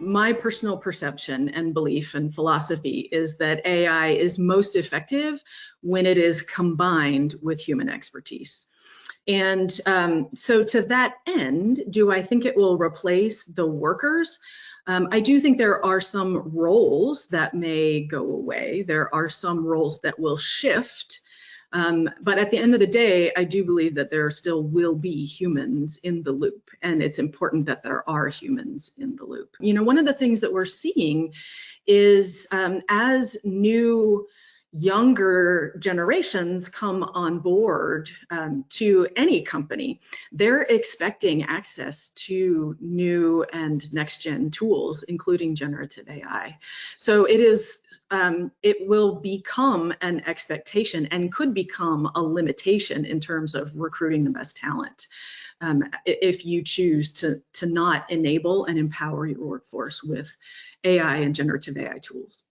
my personal perception and belief and philosophy is that AI is most effective when it is combined with human expertise. And so to that end, do I think it will replace the workers? I do think there are some roles that may go away. There are some roles that will shift. But at the end of the day, I do believe that there still will be humans in the loop, and it's important that there are humans in the loop. You know, one of the things that we're seeing is as new younger generations come on board to any company, they're expecting access to new and next-gen tools, including generative AI. So it will become an expectation and could become a limitation in terms of recruiting the best talent if you choose to not enable and empower your workforce with AI and generative AI tools.